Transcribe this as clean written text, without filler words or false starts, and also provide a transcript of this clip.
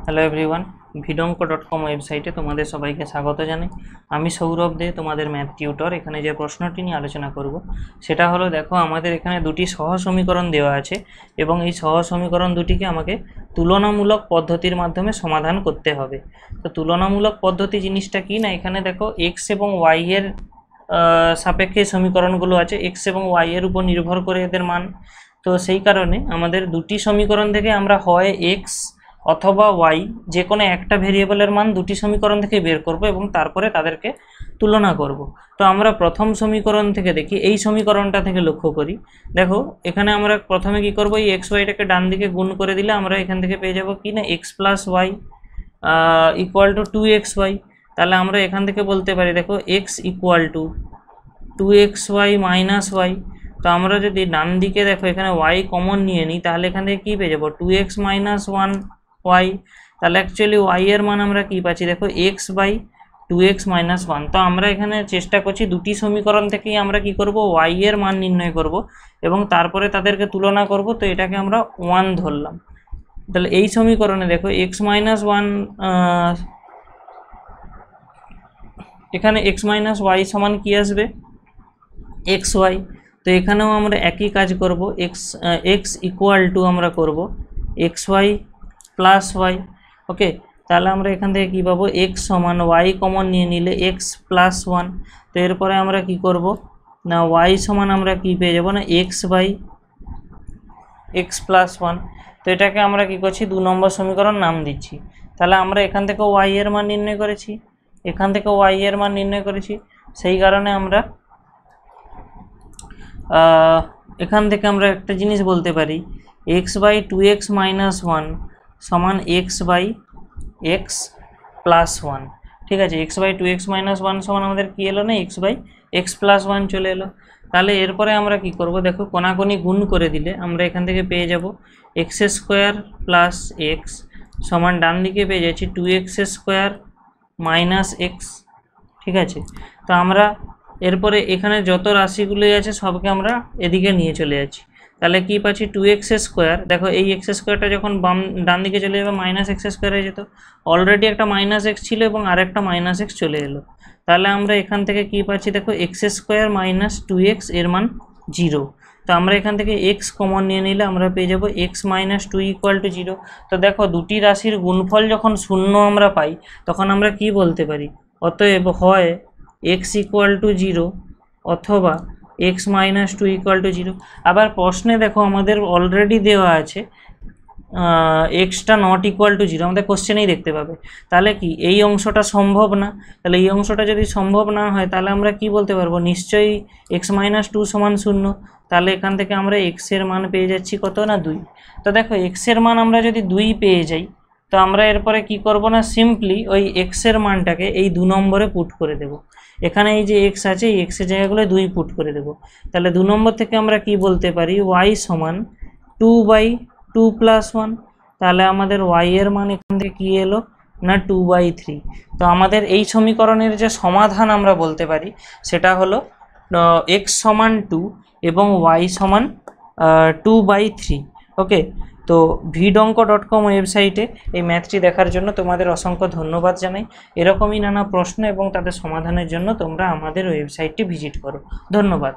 Hello everyone, vidonko.com ওয়েবসাইটে তোমাদের সবাইকে স্বাগত জানাই। আমি সৌরভ দে, তোমাদের ম্যাথ টিউটর। এখানে যে প্রশ্নটি নিয়ে আলোচনা করব সেটা হলো, দেখো আমাদের এখানে দুটি সহ সমীকরণ দেওয়া আছে এবং এই সহ সমীকরণ দুটিকে আমাকে তুলনামূলক পদ্ধতির মাধ্যমে সমাধান করতে হবে। তো তুলনামূলক পদ্ধতি জিনিসটা কি না, এখানে দেখো এক্স এবং ওয়াই এর সাপেক্ষে সমীকরণগুলো আছে, এক্স এবং ওয়াই এর উপর নির্ভর করে এদের মান। তো সেই কারণে আমাদের দুটি সমীকরণ থেকে আমরা হয় এক্স অথবা ওয়াই যে কোনো একটা ভেরিয়েবলের মান দুটি সমীকরণ থেকে বের করব এবং তারপরে তাদেরকে তুলনা করব। তো আমরা প্রথম সমীকরণ থেকে দেখি, এই সমীকরণটা থেকে লক্ষ্য করি। দেখো এখানে আমরা প্রথমে কি করব, এই এক্স ওয়াইটাকে ডান দিকে গুণ করে দিলে আমরা এখান থেকে পেয়ে যাব কি না, X plus Y equal to 2xy। তাহলে আমরা এখান থেকে বলতে পারি, দেখো X equal to 2xy minus Y. তো আমরা যদি ডান দিকে দেখো এখানে ওয়াই কমন নিয়ে নিই, তাহলে এখান থেকে কী পেয়ে যাবো, 2x মাইনাস 1y। তাহলে অ্যাকচুয়ালি ওয়াই এর মান আমরা কী পাচ্ছি, দেখো এক্স বাই 2x মাইনাস 1। তো আমরা এখানে চেষ্টা করছি দুটি সমীকরণ থেকেই আমরা কি করব, ওয়াই এর মান নির্ণয় করব এবং তারপরে তাদেরকে তুলনা করব। তো এটাকে আমরা 1 ধরলাম। তাহলে এই সমীকরণে দেখো এক্স মাইনাস 1, এখানে এক্স মাইনাস ওয়াই সমান কী আসবে, এক্স ওয়াই। তো এখানেও আমরা একই কাজ করব, এক্স ইকুয়াল টু আমরা করব এক্স ওয়াই প্লাস ওয়াই। ওকে, তাহলে আমরা এখান থেকে কী পাবো, এক্স সমান ওয়াই কমন নিয়ে নিলে এক্স প্লাস 1। তো এরপরে আমরা কি করব না, ওয়াই সমান আমরা কি পেয়ে যাব না, এক্স বাই এক্স প্লাস 1। তো এটাকে আমরা কি করছি, 2 নম্বর সমীকরণ নাম দিচ্ছি। তাহলে আমরা এখান থেকে ওয়াই এর মান নির্ণয় করেছি, এখান থেকে ওয়াই এর মান নির্ণয় করেছি। সেই কারণে আমরা এখান থেকে আমরা একটা জিনিস বলতে পারি, এক্স বাই 2x মাইনাস 1 সমান এক্স বাই এক্স প্লাস 1। ঠিক আছে, এক্স বাই 2x মাইনাস 1 সমান আমাদের কী এলো না, এক্স বাই এক্স প্লাস 1 চলে এলো। তাহলে এরপরে আমরা কি করব, দেখো কোনাকুনি গুণ করে দিলে আমরা এখান থেকে পেয়ে যাব এক্স স্কোয়ার প্লাস এক্স সমান ডান দিকে পেয়ে যাচ্ছি 2x স্কোয়ার মাইনাস এক্স। ঠিক আছে, তো আমরা এরপরে এখানে যত রাশিগুলো আছে সবকে আমরা এদিকে নিয়ে চলে যাচ্ছি। তাহলে কী পাচ্ছি, 2x স্কোয়ার, দেখো এই এক্স স্কোয়ারটা যখন ডান দিকে চলে যাবে মাইনাস এক্স স্কোয়ার হয়ে যেত। অলরেডি একটা মাইনাস এক্স ছিল এবং আরেকটা মাইনাস এক্স চলে এলো। তাহলে আমরা এখান থেকে কী পাচ্ছি, দেখো এক্স স্কোয়ার মাইনাস 2x এর মান 0। তো আমরা এখান থেকে এক্স কমন নিয়ে নিলে আমরা পেয়ে যাবো এক্স মাইনাস 2 ইকুয়াল টু 0। তো দেখো দুটি রাশির গুণফল যখন শূন্য আমরা পাই তখন আমরা কি বলতে পারি, অতএব হয় এক্স ইকুয়াল টু 0 অথবা এক্স মাইনাস 2 ইকুয়াল টু 0। আবার প্রশ্নে দেখো আমাদের অলরেডি দেওয়া আছে এক্সটা নট ইকুয়াল টু 0, আমাদের কোশ্চেনেই দেখতে পাবে। তাহলে কি এই অংশটা সম্ভব না? তাহলে এই অংশটা যদি সম্ভব না হয় তাহলে আমরা কি বলতে পারবো, নিশ্চয়ই এক্স মাইনাস 2 সমান 0। তাহলে এখান থেকে আমরা এক্সের মান পেয়ে যাচ্ছি কত না, 2। তো দেখো এক্সের মান আমরা যদি 2 পেয়ে যাই, তো আমরা এরপরে কি করব না, সিম্পলি ওই এক্সের মানটাকে এই 2 নম্বরে পুট করে দেব। এখানে এই যে এক্স আছে, এই এক্সের জায়গাগুলো 2 পুট করে দেব। তাহলে 2 নম্বর থেকে আমরা কি বলতে পারি, ওয়াই সমান 2/2 প্লাস 1। তাহলে আমাদের ওয়াই এর মান এখান থেকে কী এলো না, 2/3। তো আমাদের এই সমীকরণের যে সমাধান আমরা বলতে পারি সেটা হলো এক্স সমান 2 এবং ওয়াই সমান 2/3। ওকে, তো vidonko.com ওয়েবসাইটে এই ম্যাথটি দেখার জন্য তোমাদের অসংখ্য ধন্যবাদ জানাই। এরকমই নানা প্রশ্ন এবং তাদের সমাধানের জন্য তোমরা আমাদের ওয়েবসাইটটি ভিজিট করো। ধন্যবাদ।